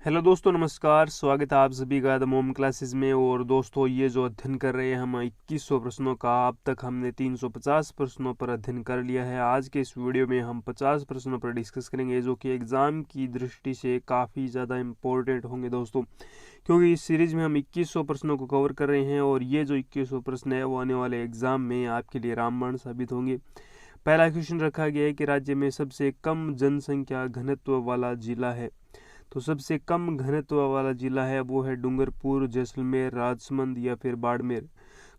Hello दोस्तों, नमस्कार। स्वागत है आप सभी का द मोम क्लासेस में। और दोस्तों, ये जो अध्ययन कर रहे हैं हम 2100 प्रश्नों का, अब तक हमने 350 प्रश्नों पर अध्ययन कर लिया है। आज के इस वीडियो में हम 50 प्रश्नों पर डिस्कस करेंगे, जो कि एग्ज़ाम की दृष्टि से काफ़ी ज़्यादा इम्पोर्टेंट होंगे दोस्तों, क्योंकि इस सीरीज़ में हम 2100 प्रश्नों को कवर कर रहे हैं और ये जो 2100 प्रश्न है वो आने वाले एग्ज़ाम में आपके लिए रामबाण साबित होंगे। पहला क्वेश्चन रखा गया है कि राज्य में सबसे कम जनसंख्या घनत्व वाला जिला है। तो सबसे कम घनत्व वाला जिला है वो है डूंगरपुर, जैसलमेर, राजसमंद या फिर बाड़मेर।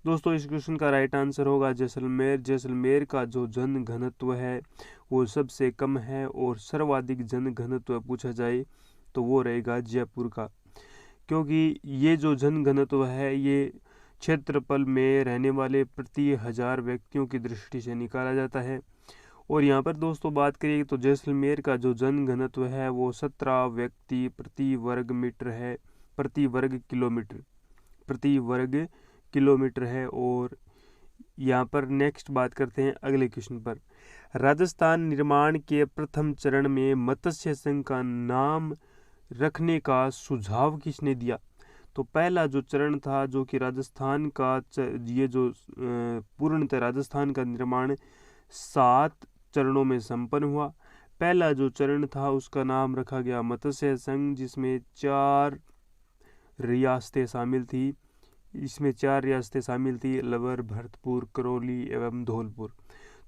दोस्तों, इस क्वेश्चन का राइट आंसर होगा जैसलमेर। जैसलमेर का जो जन घनत्व है वो सबसे कम है, और सर्वाधिक जन घनत्व पूछा जाए तो वो रहेगा जयपुर का, क्योंकि ये जो जन घनत्व है ये क्षेत्रफल में रहने वाले प्रति 1000 व्यक्तियों की दृष्टि से निकाला जाता है। और यहाँ पर दोस्तों बात करिए तो जैसलमेर का जो जन घनत्व है वो 17 व्यक्ति प्रति वर्ग मीटर है, प्रति वर्ग किलोमीटर है। और यहाँ पर नेक्स्ट बात करते हैं अगले क्वेश्चन पर। राजस्थान निर्माण के प्रथम चरण में मत्स्य संघ का नाम रखने का सुझाव किसने दिया? तो पहला जो चरण था, जो कि राजस्थान का ये जो पूर्णतः राजस्थान का निर्माण 7 चरणों में संपन्न हुआ। पहला जो चरण था उसका नाम रखा गया मत्स्य संघ, जिसमें 4 रियासतें शामिल थी। अलवर, भरतपुर, करौली एवं धौलपुर।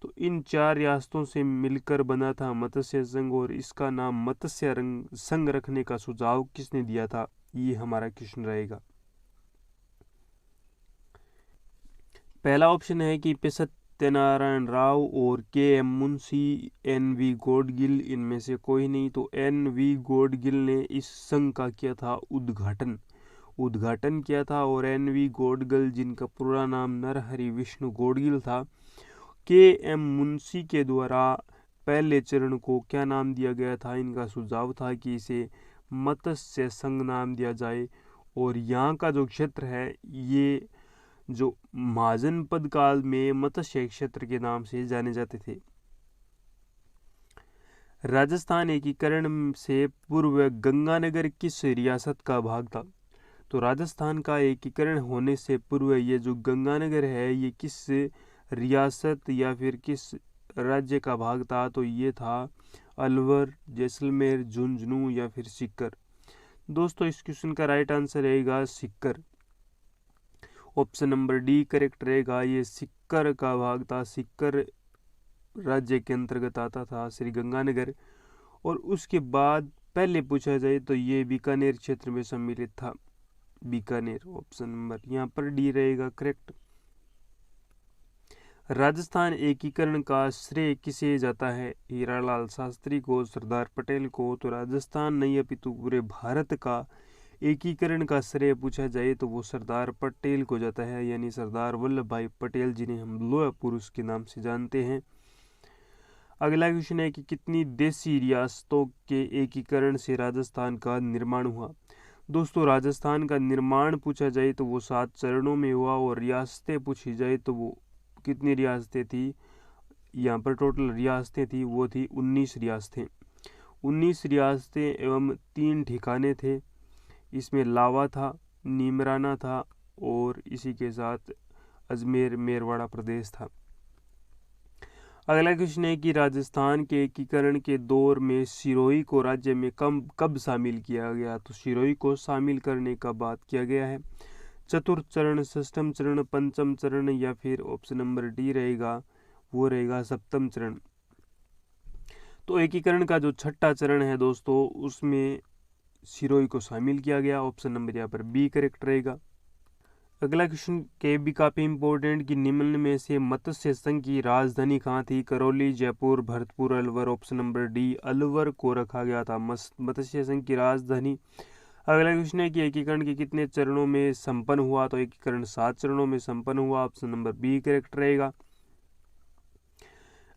तो इन 4 रियासतों से मिलकर बना था मत्स्य संघ, और इसका नाम मत्स्य संघ रखने का सुझाव किसने दिया था, ये हमारा क्वेश्चन रहेगा। पहला ऑप्शन है कि सत्यनारायण राव और के.एम. मुंशी, एन.वी. गॉडगिल, इनमें से कोई नहीं। तो एन.वी. गॉडगिल ने इस संघ का किया था उद्घाटन किया था। और एन.वी. गॉडगिल, जिनका पूरा नाम नरहरि विष्णु गॉडगिल था, के.एम. मुंशी के द्वारा पहले चरण को क्या नाम दिया गया था? इनका सुझाव था कि इसे मत्स्य संघ नाम दिया जाए। और यहाँ का जो क्षेत्र है ये जो महाजनपद काल में मत्स्य क्षेत्र के नाम से जाने जाते थे। राजस्थान एकीकरण से पूर्व गंगानगर किस रियासत का भाग था? तो राजस्थान का एकीकरण होने से पूर्व ये जो गंगानगर है ये किस रियासत या फिर किस राज्य का भाग था? तो ये था अलवर, जैसलमेर, झुंझुनू या फिर सीकर। दोस्तों, इस क्वेश्चन का राइट आंसर रहेगा Sikar. Option number D correct रहेगा। ये सीकर का भाग था। सीकर राज्य के अंतर्गत आता था श्री गंगानगर। और उसके बाद पहले पूछा जाए तो ये बीकानेर क्षेत्र में सम्मिलित था। बीकानेर, ऑप्शन नंबर यहाँ पर डी रहेगा करेक्ट। राजस्थान एकीकरण का श्रेय किसे जाता है? हीरालाल शास्त्री को, सरदार पटेल को? तो राजस्थान नहीं अपितु पूरे भारत का एकीकरण का श्रेय पूछा जाए तो वो सरदार पटेल को जाता है, यानी सरदार वल्लभ भाई पटेल, जिन्हें हम लौह पुरुष के नाम से जानते हैं। अगला क्वेश्चन है कि कितनी देशी रियासतों के एकीकरण से राजस्थान का निर्माण हुआ? दोस्तों, राजस्थान का निर्माण पूछा जाए तो वो 7 चरणों में हुआ। और रियासतें पूछी जाए तो वो कितनी रियासतें थी? यहाँ पर टोटल रियासतें थी वो थी 19 रियासतें। 19 रियासतें एवं 3 ठिकाने थे। इसमें लावा था, नीमराना था और इसी के साथ अजमेर मेरवाड़ा प्रदेश था। अगला क्वेश्चन है कि राजस्थान के एकीकरण के दौर में सिरोही को राज्य में कब शामिल किया गया? तो सिरोही को शामिल करने का बात किया गया है चतुर्थ चरण, षष्ठम चरण, पंचम चरण या फिर ऑप्शन नंबर डी रहेगा, वो रहेगा सप्तम चरण। तो एकीकरण का जो छठा चरण है दोस्तों, उसमें सिरोही को शामिल किया गया। ऑप्शन नंबर यहाँ पर बी करेक्ट रहेगा। अगला क्वेश्चन के भी काफ़ी इंपॉर्टेंट कि निम्न में से मत्स्य संघ की राजधानी कहाँ थी? Karauli, Jaipur, Bharatpur, Alwar? Option number D Alwar को रखा गया था मत्स्य संघ की राजधानी। अगला क्वेश्चन है कि एकीकरण के कितने चरणों में संपन्न हुआ? तो एकीकरण 7 चरणों में संपन्न हुआ। ऑप्शन नंबर बी करेक्ट रहेगा।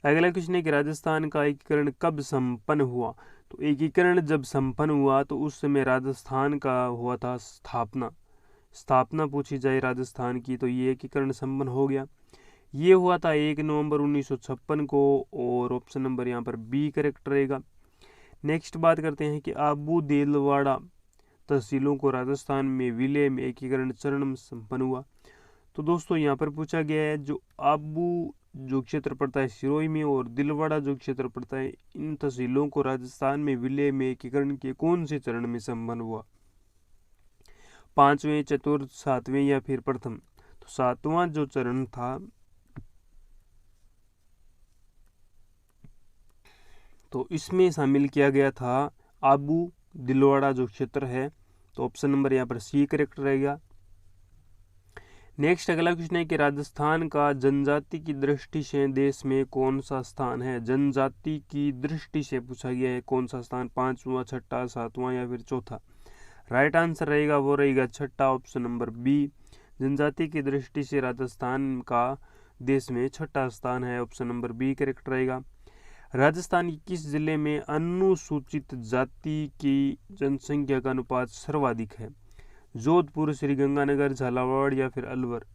अगला क्वेश्चन है कि राजस्थान का एकीकरण कब संपन्न हुआ? तो एकीकरण जब संपन्न हुआ तो उस समय राजस्थान का हुआ था स्थापना पूछी जाए राजस्थान की तो ये एकीकरण संपन्न हो गया। ये हुआ था 1 नवंबर 1956 को। और ऑप्शन नंबर यहाँ पर बी करेक्ट रहेगा। नेक्स्ट बात करते हैं कि आबू देलवाड़ा तहसीलों को राजस्थान में विलय में एकीकरण चरण में संपन्न हुआ। तो दोस्तों यहाँ पर पूछा गया है जो आबू जो क्षेत्र पड़ता है सिरोही में और दिलवाड़ा जो क्षेत्र पड़ता है, इन तहसीलों को राजस्थान में विलय में एकीकरण के कौन से चरण में संपन्न हुआ? 5वें, चतुर्थ, 7वें या फिर प्रथम? तो 7वां जो चरण था तो इसमें शामिल किया गया था आबू दिलवाड़ा जो क्षेत्र है। तो ऑप्शन नंबर यहाँ पर सी करेक्ट रहेगा। नेक्स्ट अगला क्वेश्चन है कि राजस्थान का जनजाति की दृष्टि से देश में कौन सा स्थान है? जनजाति की दृष्टि से पूछा गया है कौन सा स्थान, 5वां, 6वां, 7वां या फिर चौथा? राइट आंसर रहेगा वो रहेगा छठा, ऑप्शन नंबर बी। जनजाति की दृष्टि से राजस्थान का देश में छठा स्थान है, ऑप्शन नंबर बी करेक्ट रहेगा। राजस्थान के किस जिले में अनुसूचित जाति की जनसंख्या का अनुपात सर्वाधिक है? जोधपुर, श्रीगंगानगर, झालावाड़ या फिर अलवर?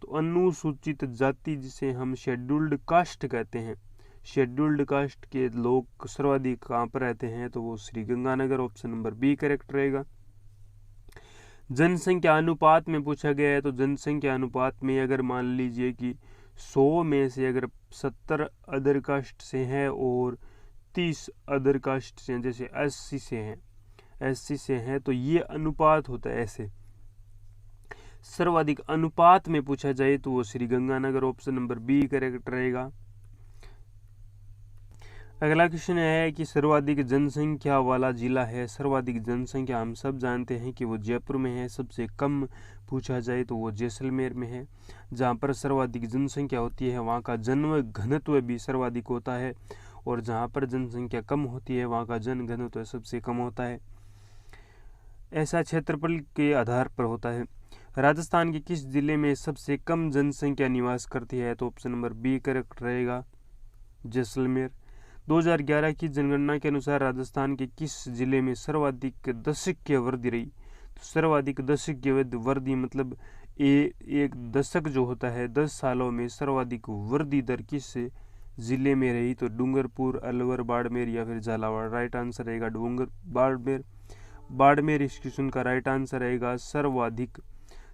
तो अनुसूचित जाति जिसे हम शेड्यूल्ड कास्ट कहते हैं, शेड्यूल्ड कास्ट के लोग सर्वाधिक कहाँ पर रहते हैं? तो वो Sriganganagar, option number B correct रहेगा। जनसंख्या अनुपात में पूछा गया है तो जनसंख्या अनुपात में अगर मान लीजिए कि 100 में से अगर 70 अदर कास्ट से हैं और 30 अदर कास्ट से हैं, जैसे एससी से हैं तो ये अनुपात होता है ऐसे। सर्वाधिक अनुपात में पूछा जाए तो वो Sriganganagar, option number B correct रहेगा। अगला क्वेश्चन है कि सर्वाधिक जनसंख्या वाला जिला है। सर्वाधिक जनसंख्या हम सब जानते हैं कि वो जयपुर में है। सबसे कम पूछा जाए तो वो जैसलमेर में है। जहाँ पर सर्वाधिक जनसंख्या होती है वहाँ का जन घनत्व भी सर्वाधिक होता है और जहाँ पर जनसंख्या कम होती है वहाँ का जन घनत्व सबसे कम होता है। ऐसा क्षेत्रफल के आधार पर होता है। राजस्थान के किस जिले में सबसे कम जनसंख्या निवास करती है? तो ऑप्शन नंबर बी करेक्ट रहेगा, जैसलमेर। 2011 की जनगणना के अनुसार राजस्थान के किस जिले में सर्वाधिक दशकीय वृद्धि रही? तो सर्वाधिक दशकीय वृद्धि मतलब एक दशक जो होता है 10 सालों में सर्वाधिक वृद्धि दर किस जिले में रही? तो डूंगरपुर, अलवर, बाड़मेर या फिर झालावाड़? राइट आंसर रहेगा बाड़मेर इस क्वेश्चन का राइट आंसर रहेगा।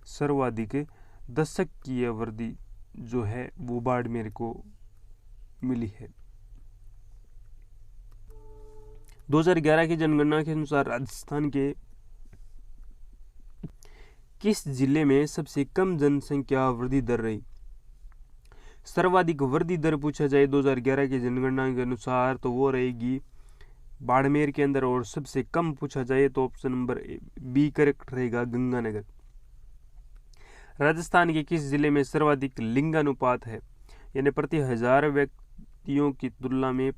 सर्वाधिक दशकीय वृद्धि जो है वो बाड़मेर को मिली है। 2011 की जनगणना के अनुसार राजस्थान के किस जिले में सबसे कम जनसंख्या वृद्धि दर रही? सर्वाधिक वृद्धि दर पूछा जाए 2011 की जनगणना के अनुसार तो वो रहेगी बाड़मेर के अंदर, और सबसे कम पूछा जाए तो ऑप्शन नंबर बी करेक्ट रहेगा, गंगानगर। राजस्थान के किस जिले में सर्वाधिक लिंगानुपात है? यानी प्रति हजार व्यक्तियों की तुलना में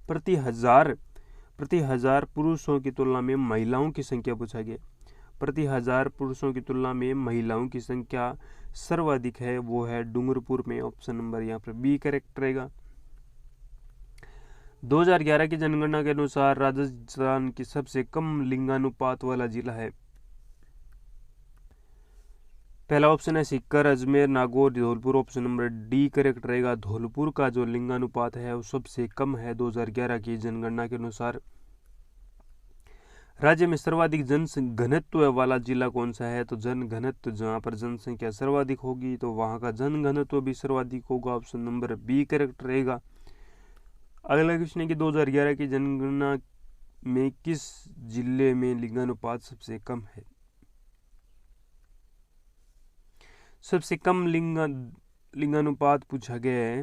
प्रति हजार पुरुषों की तुलना में महिलाओं की संख्या पूछा गया। प्रति हजार पुरुषों की तुलना में महिलाओं की संख्या सर्वाधिक है, वो है डूंगरपुर में, ऑप्शन नंबर यहाँ पर बी करेक्ट रहेगा। 2011 की जनगणना के अनुसार राजस्थान की सबसे कम लिंगानुपात वाला जिला है। पहला ऑप्शन है Sikar, Ajmer, Nagaur, Dholpur, option number D correct रहेगा। धौलपुर का जो लिंगानुपात है वो सबसे कम है 2011 की जनगणना के अनुसार। राज्य में सर्वाधिक जन घनत्व वाला जिला कौन सा है? तो जन घनत्व जहाँ पर जनसंख्या सर्वाधिक होगी तो वहाँ का जन घनत्व भी सर्वाधिक होगा, ऑप्शन नंबर बी करेक्ट रहेगा। अगला क्वेश्चन है कि 2011 की जनगणना में किस जिले में लिंगानुपात सबसे कम है? सबसे कम लिंगानुपात पूछा गया है,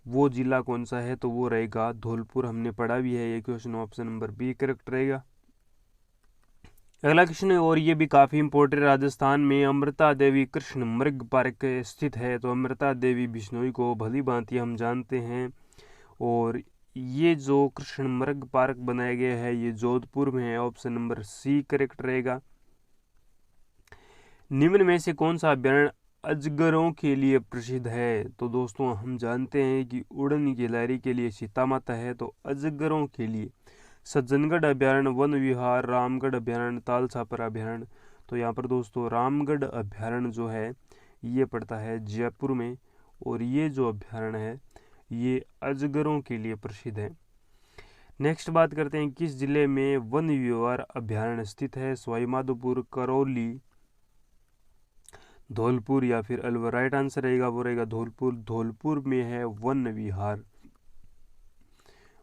वो जिला कौन सा है? तो वो रहेगा धौलपुर। हमने पढ़ा भी है ये question, option number B correct रहेगा। अगला क्वेश्चन है और ये भी काफ़ी इंपॉर्टेंट, राजस्थान में अमृता देवी कृष्ण मृग पार्क स्थित है। तो अमृता देवी बिश्नोई को भली भांति हम जानते हैं और ये जो कृष्ण मृग पार्क बनाया गया है ये जोधपुर में है, ऑप्शन नंबर सी करेक्ट रहेगा। निम्न में से कौन सा अभ्यारण्य अजगरों के लिए प्रसिद्ध है? तो दोस्तों हम जानते हैं कि उड़न गिलहरी के लिए सीता माता है, तो अजगरों के लिए सज्जनगढ़ अभ्यारण्य, वन विहार, रामगढ़ अभ्यारण्य, ताल छापर अभ्यारण्य। तो यहाँ पर दोस्तों रामगढ़ अभ्यारण्य जो है ये पड़ता है जयपुर में और ये जो अभ्यारण्य है ये अजगरों के लिए प्रसिद्ध है। नेक्स्ट बात करते हैं किस जिले में वन विहार अभ्यारण्य स्थित है? सवाई माधोपुर, करौली, धौलपुर या फिर अलवर। राइट आंसर रहेगा वो रहेगा धौलपुर। धौलपुर में है वन विहार।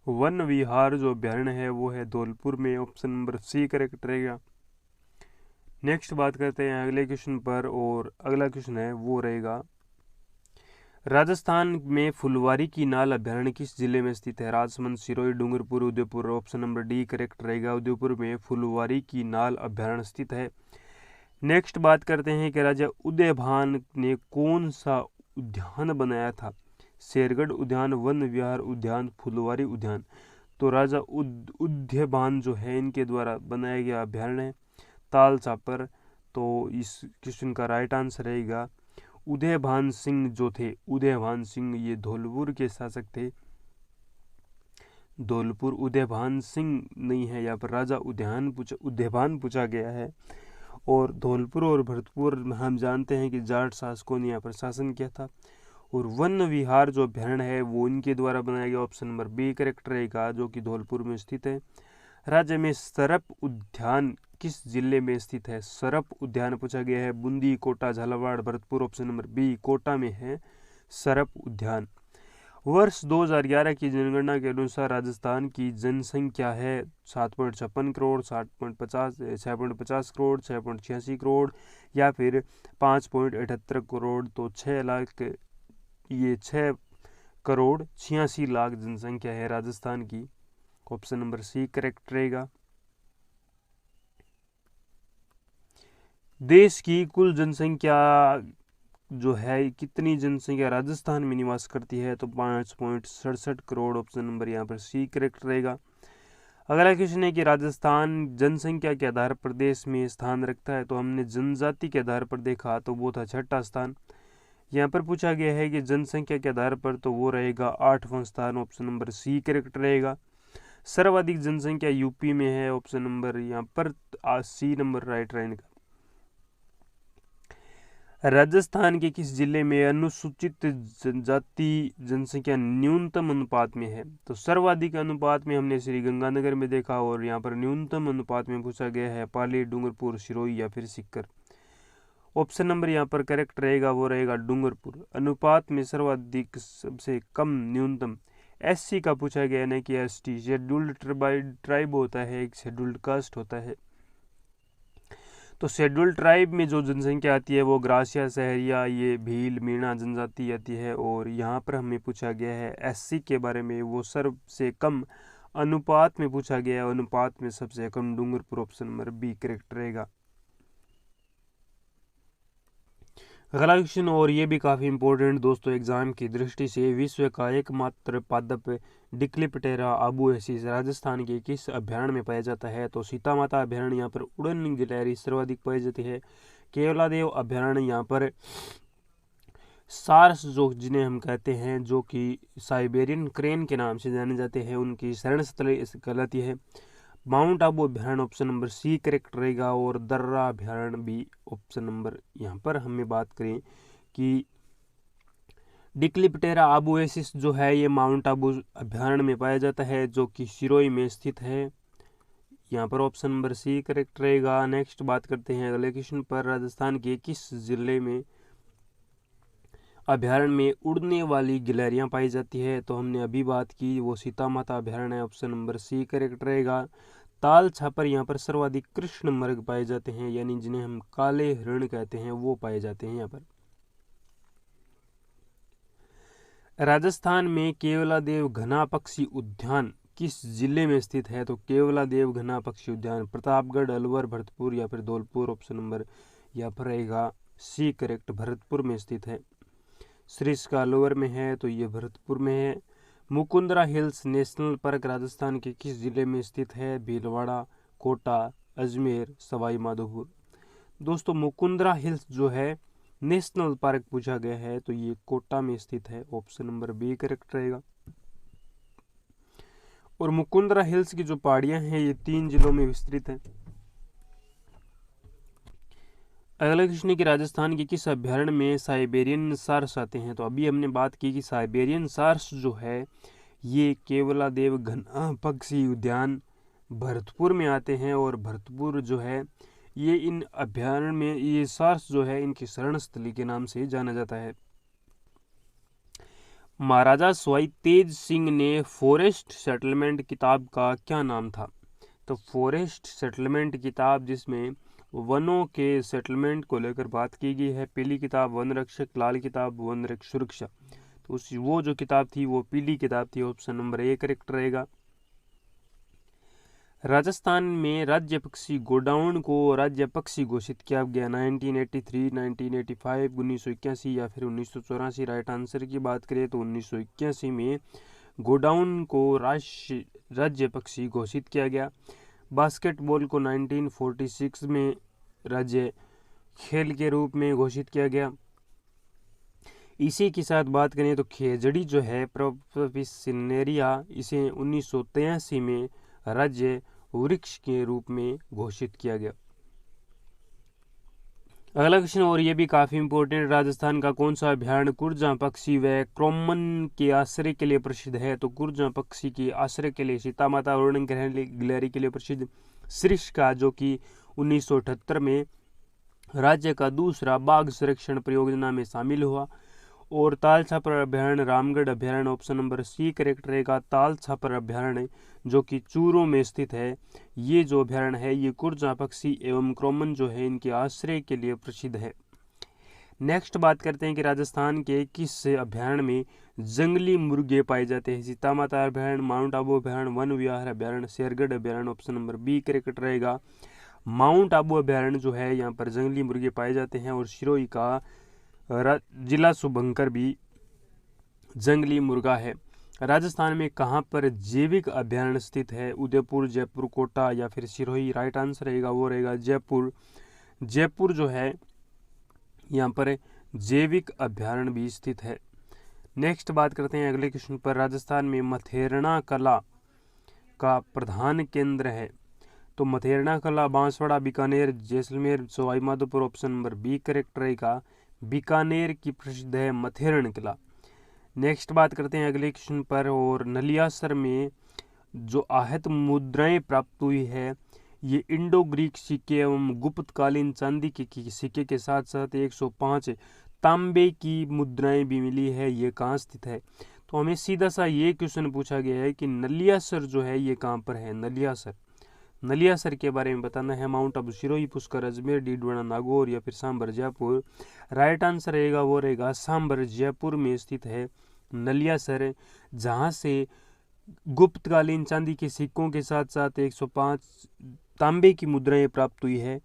वन विहार जो अभ्यारण्य है वो है धौलपुर में। ऑप्शन नंबर सी करेक्ट रहेगा। नेक्स्ट बात करते हैं अगले क्वेश्चन पर, और अगला क्वेश्चन है वो रहेगा राजस्थान में फुलवारी की नाल अभ्यारण्य किस जिले में स्थित है? Rajsamand, Sirohi, Dungarpur, Udaipur. Option number D correct रहेगा। उदयपुर में फुलवारी की नाल अभ्यारण्य स्थित है। नेक्स्ट बात करते हैं कि राजा उदयभान ने कौन सा उद्यान बनाया था? शेरगढ़ उद्यान, वन विहार उद्यान, फुलवारी उद्यान। तो राजा उदयभान जो है इनके द्वारा बनाया गया अभ्यारण्य है ताल छापर। तो इस क्वेश्चन का राइट आंसर रहेगा उदयभान सिंह जो थे, उदयभान सिंह ये धौलपुर के शासक थे। धौलपुर उदयभान सिंह नहीं है, यहाँ पर राजा उदयभान पूछा गया है। और धौलपुर और भरतपुर हम जानते हैं कि जाट शासकों ने यहाँ पर शासन किया था। और वन विहार जो अभ्यारण्य है वो इनके द्वारा बनाया गया। ऑप्शन नंबर बी करेक्ट रहेगा, जो कि धौलपुर में स्थित है। राज्य में सरप उद्यान किस जिले में स्थित है? सरप उद्यान पूछा गया है। Bundi, Kota, Jhalawar, Bharatpur. Option number B Kota में है सरप उद्यान। वर्ष 2011 की जनगणना के अनुसार राजस्थान की जनसंख्या है 7.56 करोड़, 6.50 करोड़, 6.86 करोड़ या फिर 5.78 करोड़। तो 6 करोड़ 86 लाख जनसंख्या है राजस्थान की। ऑप्शन नंबर सी करेक्ट रहेगा। देश की कुल जनसंख्या जो है कितनी जनसंख्या राजस्थान में निवास करती है? तो 5.67 करोड़। ऑप्शन नंबर यहाँ पर सी करेक्ट रहेगा। अगला क्वेश्चन है कि राजस्थान जनसंख्या के आधार पर देश में स्थान रखता है। तो हमने जनजाति के आधार पर देखा तो वो था 6ठा स्थान। यहाँ पर पूछा गया है कि जनसंख्या के आधार पर, तो वो रहेगा 8वां स्थान। ऑप्शन नंबर सी करेक्ट रहेगा। सर्वाधिक जनसंख्या यूपी में है। ऑप्शन नंबर यहाँ पर सी नंबर राइट रहेगा। राजस्थान के किस जिले में अनुसूचित जनजाति जनसंख्या न्यूनतम अनुपात में है? तो सर्वाधिक अनुपात में हमने श्रीगंगानगर में देखा, और यहाँ पर न्यूनतम अनुपात में पूछा गया है पाली, डूंगरपुर, सिरोही या फिर सीकर। ऑप्शन नंबर यहाँ पर करेक्ट रहेगा, वो रहेगा डूंगरपुर। अनुपात में सर्वाधिक, सबसे कम, न्यूनतम। एससी का पूछा गया ना कि एसटी शेड्यूल्ड ट्राइब होता है, एक शेड्यूल्ड कास्ट होता है। तो शेड्यूल्ड ट्राइब में जो जनसंख्या आती है वो ग्रासिया, सहरिया, ये भील, मीणा जनजाति आती है। और यहाँ पर हमें पूछा गया है एससी के बारे में, वो सबसे कम अनुपात में पूछा गया है। अनुपात में सबसे कम Dungarpur. Option number B correct रहेगा। अगला क्वेश्चन, और ये भी काफ़ी इंपॉर्टेंट दोस्तों एग्जाम की दृष्टि से, विश्व का एकमात्र पादप डिक्लिप्टेरा आबूएसिस राजस्थान के किस अभ्यारण्य में पाया जाता है? तो सीता माता अभ्यारण्य यहाँ पर उड़न गिलहरी सर्वाधिक पाई जाती है। केवलादेव अभ्यारण्य यहाँ पर सार्स जो जिन्हें हम कहते हैं, जो कि साइबेरियन क्रेन के नाम से जाने जाते हैं, उनकी शरण स्थल कहलाती है। माउंट आबू अभ्यारण्य ऑप्शन नंबर सी करेक्ट रहेगा। और दर्रा अभ्यारण्य भी ऑप्शन नंबर, यहाँ पर हमें बात करें कि डिक्लिप्टेरा आबूएसिस जो है ये माउंट आबू अभ्यारण्य में पाया जाता है, जो कि सिरोही में स्थित है। यहाँ पर ऑप्शन नंबर सी करेक्ट रहेगा। नेक्स्ट बात करते हैं अगले क्वेश्चन पर, राजस्थान के किस जिले में अभ्यारण्य में उड़ने वाली गिलहरियां पाई जाती है? तो हमने अभी बात की, वो सीता माता अभ्यारण्य है। ऑप्शन नंबर सी करेक्ट रहेगा। ताल छापर यहाँ पर सर्वाधिक कृष्ण मृग पाए जाते हैं, यानी जिन्हें हम काले हिरण कहते हैं, वो पाए जाते हैं यहाँ पर। राजस्थान में केवलादेव घना पक्षी उद्यान किस जिले में स्थित है? तो केवलादेव घना पक्षी उद्यान प्रतापगढ़, अलवर, भरतपुर या फिर धौलपुर। ऑप्शन नंबर यहाँ पर रहेगा सी करेक्ट, भरतपुर में स्थित है। सरिस्का अलवर में है, तो ये भरतपुर में है। Mukundra hills national park Rajasthan के किस जिले में स्थित है? भीलवाड़ा, कोटा, अजमेर, सवाई माधोपुर। दोस्तों मुकुंदरा हिल्स जो है नेशनल पार्क पूछा गया है, तो ये कोटा में स्थित है। ऑप्शन नंबर बी करेक्ट रहेगा। और मुकुंदरा हिल्स की जो पहाड़ियां हैं ये 3 जिलों में विस्तृत हैं। अगला क्वेश्चन है कि राजस्थान के किस अभ्यारण्य में साइबेरियन सार्स आते हैं? तो अभी हमने बात की कि साइबेरियन सार्स जो है ये केवलादेव घना पक्षी उद्यान भरतपुर में आते हैं और भरतपुर जो है ये इन अभयारण्य में ये सार्स जो है इनकी शरण स्थली के नाम से जाना जाता है। महाराजा सवाई तेज सिंह ने फॉरेस्ट सेटलमेंट किताब का क्या नाम था? तो फॉरेस्ट सेटलमेंट किताब जिसमें वनों के सेटलमेंट को लेकर बात की गई है। पीली किताब वन रक्षक, लाल किताब वन सुरक्षा। तो वो जो किताब थी वो पीली किताब थी। ऑप्शन नंबर ए करेक्ट रहेगा। राजस्थान में राज्य पक्षी गोडाउन को राज्य पक्षी घोषित किया गया 1983, 1985, 1981 या फिर 1984। राइट आंसर की बात करें तो 1981 में गोडाउन को राज्य पक्षी घोषित किया गया। बास्केटबॉल को 1946 में राज्य खेल के रूप में घोषित किया गया। इसी के साथ बात करें तो खेजड़ी जो है प्रोपिसिनेरिया, इसे 1983 में राज्य वृक्ष के रूप में घोषित किया गया। अगला क्वेश्चन और ये भी काफी इंपॉर्टेंट, राजस्थान का कौन सा अभयारण्य कुरजा पक्षी व क्रॉमन के आश्रय के लिए प्रसिद्ध है? तो कुरजा पक्षी के आश्रय के लिए सीता माता और गिलहरी के लिए प्रसिद्ध सरिस्का जो कि 1978 में राज्य का दूसरा बाघ संरक्षण परियोजना में शामिल हुआ। और ताल छापर अभयारण्य रामगढ़ अभयारण्य, ऑप्शन नंबर सी करेक्ट रहेगा। ताल छापर अभयारण्य जो कि चूरू में स्थित है, ये जो अभयारण्य है ये कुरजा पक्षी एवं क्रॉमन जो है इनके आश्रय के लिए प्रसिद्ध है। नेक्स्ट बात करते हैं कि राजस्थान के किस अभयारण्य में जंगली मुर्गे पाए जाते हैं? सीता माता अभयारण्य, माउंट आबू अभयारण्य, वन विहार अभयारण्य, शेरगढ़ अभयारण्य, ऑप्शन नंबर बी करेक्ट रहेगा। माउंट आबू अभयारण्य जो है यहाँ पर जंगली मुर्गे पाए जाते हैं और सिरोही का जिला शुभंकर भी जंगली मुर्गा है। राजस्थान में कहाँ पर जैविक अभयारण्य स्थित है? उदयपुर, जयपुर, कोटा या फिर सिरोही। राइट आंसर रहेगा वो रहेगा जयपुर। जयपुर जो है यहाँ पर जैविक अभयारण्य भी स्थित है। नेक्स्ट बात करते हैं अगले क्वेश्चन पर, राजस्थान में मथेरना कला का प्रधान केंद्र है? तो मथेरना कला Banswara, Bikaner, Jaisalmer, Sawai Madhopur, option number B correct रहेगा। बीकानेर की प्रसिद्ध है मथेरण किला। नेक्स्ट बात करते हैं अगले क्वेश्चन पर, और नलियासर में जो आहत मुद्राएं प्राप्त हुई है ये इंडो ग्रीक सिक्के एवं गुप्तकालीन चांदी के सिक्के के साथ साथ 105 तांबे की मुद्राएं भी मिली है। ये कहाँ स्थित है? तो हमें सीधा सा ये क्वेश्चन पूछा गया है कि नलियासर जो है ये कहाँ पर है? नलियासर के बारे में बताना है। माउंट आबू, सिरोही, पुष्कर, अजमेर, डीडवाना, नागौर या फिर सांबर, जयपुर। राइट आंसर रहेगा वो रहेगा सांबर, जयपुर में स्थित है नलियासर, जहाँ से गुप्तकालीन चांदी के सिक्कों के साथ साथ 105 तांबे की मुद्राएं प्राप्त हुई है।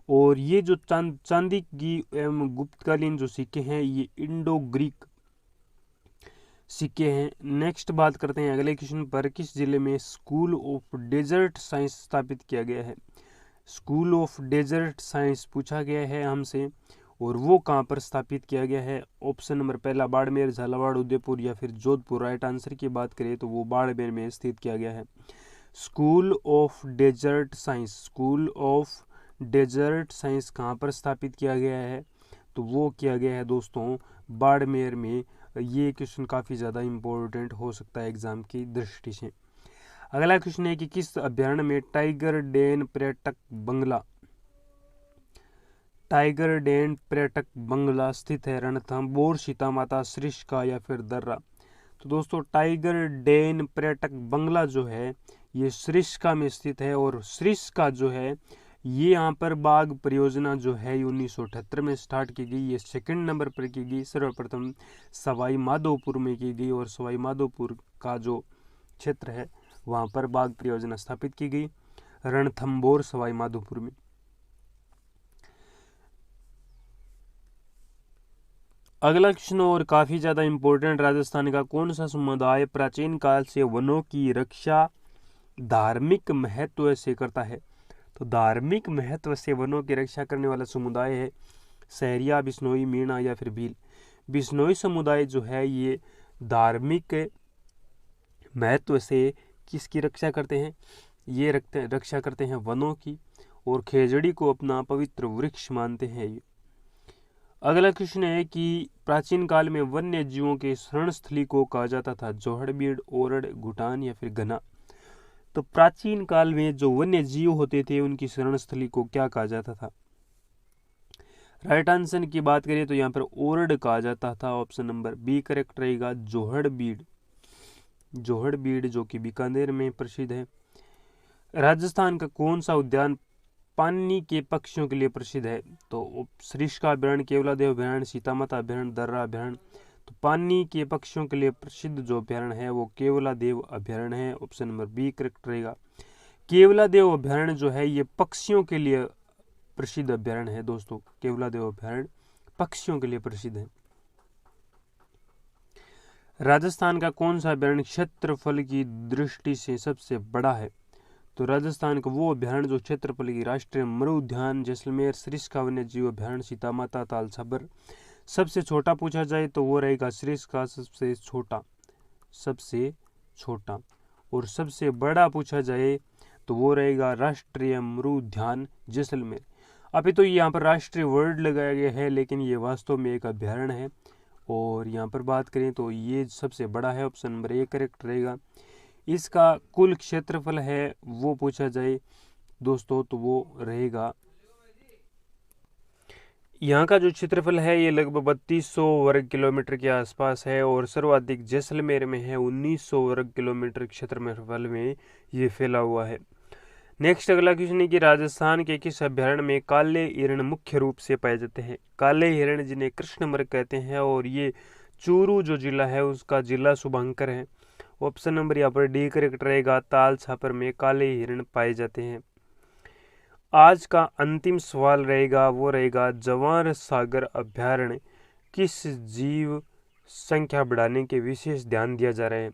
और ये जो चांदी की एवं गुप्तकालीन जो सिक्के हैं ये इंडो ग्रीक सिक्के हैं। नेक्स्ट बात करते हैं अगले क्वेश्चन पर, किस जिले में स्कूल ऑफ डेजर्ट साइंस स्थापित किया गया है? स्कूल ऑफ डेजर्ट साइंस पूछा गया है हमसे, और वो कहाँ पर स्थापित किया गया है? ऑप्शन नंबर पहला बाड़मेर, झालावाड़, उदयपुर या फिर जोधपुर। राइट आंसर की बात करें तो वो बाड़मेर में स्थित किया गया है। School of desert science, school of desert science कहाँ पर स्थापित किया गया है? तो वो किया गया है दोस्तों बाड़मेर में। ये क्वेश्चन काफ़ी ज़्यादा इम्पोर्टेंट हो सकता है एग्जाम की दृष्टि से। अगला क्वेश्चन है कि किस अभयारण्य में टाइगर डेन पर्यटक बंगला स्थित है? रणथंभौर, सीता माता, सरिस्का या फिर दर्रा। तो दोस्तों टाइगर डेन पर्यटक बंगला जो है ये सरिस्का में स्थित है। और सरिस्का जो है ये यहाँ पर बाघ परियोजना जो है 1978 में स्टार्ट की गई। ये सेकंड नंबर पर की गई। सर्वप्रथम सवाई माधोपुर में की गई और सवाई माधोपुर का जो क्षेत्र है वहाँ पर बाघ परियोजना स्थापित की गई, रणथंभौर सवाई माधोपुर में। अगला क्वेश्चन और काफ़ी ज़्यादा इम्पोर्टेंट, राजस्थान का कौन सा समुदाय प्राचीन काल से वनों की रक्षा धार्मिक महत्व से करता है? तो धार्मिक महत्व से वनों की रक्षा करने वाला समुदाय है सहरिया, बिश्नोई, मीणा या फिर भील। बिश्नोई समुदाय जो है ये धार्मिक महत्व से किसकी रक्षा करते हैं? ये रक्षा करते हैं वनों की, और खेजड़ी को अपना पवित्र वृक्ष मानते हैं। अगला क्वेश्चन है कि प्राचीन काल में वन्य जीवों के शरण स्थली को कहा जाता था जोहड़बीड़, ओरड़, घुटान या फिर घना। तो प्राचीन काल में जो वन्य जीव होते थे उनकी शरण स्थली को क्या कहा जाता था? राइट आंसर की बात करें तो यहाँ पर ओरड़ कहा जाता था। ऑप्शन नंबर बी करेक्ट रहेगा, जोहड़बीड़। जोहड़बीड़ जो कि बीकानेर में प्रसिद्ध है। राजस्थान का कौन सा उद्यान पानी के पक्षियों के लिए प्रसिद्ध है? तो सरिस्का अभ्यारण्य, केवलादेव अभ्यारण्य, सीता माता अभ्यारण्य, दर्रा अभ्यारण्य। तो पानी के पक्षियों के लिए प्रसिद्ध जो अभ्यारण्य है वो केवलादेव अभ्यारण्य है। ऑप्शन नंबर बी करेक्ट रहेगा। केवलादेव अभ्यारण्य जो है ये पक्षियों के लिए प्रसिद्ध अभ्यारण्य है दोस्तों। केवलादेव अभ्यारण्य पक्षियों के लिए प्रसिद्ध है। राजस्थान का कौन सा अभ्यारण्य क्षेत्रफल की दृष्टि से सबसे बड़ा है? तो राजस्थान का वो अभ्यारण्य जो क्षेत्रफल की राष्ट्रीय मरु उद्यान, जैसलमेर, सरिस्का वन्य जीव अभ्यारण्य, सीता माता, ताल छबर। सबसे छोटा पूछा जाए तो वो रहेगा सरिस्का, सबसे छोटा। और सबसे बड़ा पूछा जाए तो वो रहेगा राष्ट्रीय मरु उद्यान जैसलमेर। अभी तो यहाँ पर राष्ट्रीय वर्ड लगाया गया है लेकिन ये वास्तव में एक अभ्यारण्य है। और यहाँ पर बात करें तो ये सबसे बड़ा है। ऑप्शन नंबर ए करेक्ट रहेगा। इसका कुल क्षेत्रफल है वो पूछा जाए दोस्तों तो वो रहेगा, यहाँ का जो क्षेत्रफल है ये लगभग 3200 वर्ग किलोमीटर के आसपास है और सर्वाधिक जैसलमेर में है। 1900 वर्ग किलोमीटर क्षेत्रफल में ये फैला हुआ है। नेक्स्ट अगला क्वेश्चन है कि राजस्थान के किस अभ्यारण्य में काले हिरण मुख्य रूप से पाए जाते हैं? काले हिरण जिन्हें कृष्णमृग कहते हैं और ये चूरू जो जिला है उसका जिला शुभांकर है। ऑप्शन नंबर यहाँ पर डी करेक्ट रहेगा। ताल छापर में काले हिरण पाए जाते हैं। आज का अंतिम सवाल रहेगा वो रहेगा जवार सागर अभ्यारण्य किस जीव संख्या बढ़ाने के विशेष ध्यान दिया जा रहा है?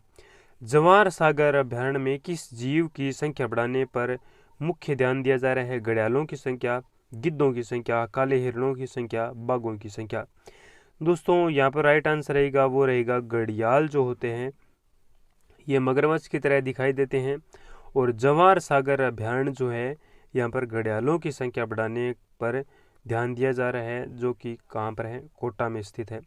जवार सागर अभ्यारण्य में किस जीव की संख्या बढ़ाने पर मुख्य ध्यान दिया जा रहा है? घड़ियालों की संख्या, गिद्धों की संख्या, काले हिरणों की संख्या, बाघों की संख्या। दोस्तों यहाँ पर राइट आंसर रहेगा वो रहेगा घड़ियाल जो होते हैं ये मगरमच्छ की तरह दिखाई देते हैं और जवार सागर अभ्यारण्य जो है यहाँ पर घड़ियालों की संख्या बढ़ाने पर ध्यान दिया जा रहा है जो कि कहाँ पर है? कोटा में स्थित है।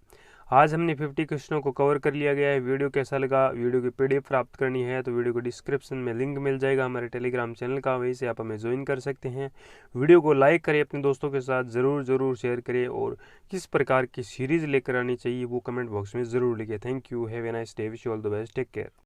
आज हमने 50 क्वेश्चनों को कवर कर लिया गया है। वीडियो कैसा लगा? वीडियो की पीडीएफ प्राप्त करनी है तो वीडियो को डिस्क्रिप्शन में लिंक मिल जाएगा हमारे टेलीग्राम चैनल का, वहीं से आप हमें ज्वाइन कर सकते हैं। वीडियो को लाइक करें, अपने दोस्तों के साथ ज़रूर शेयर करें और किस प्रकार की सीरीज़ लेकर आनी चाहिए वो कमेंट बॉक्स में ज़रूर लिखें। Thank you, have a nice day, wish you all the best, take care.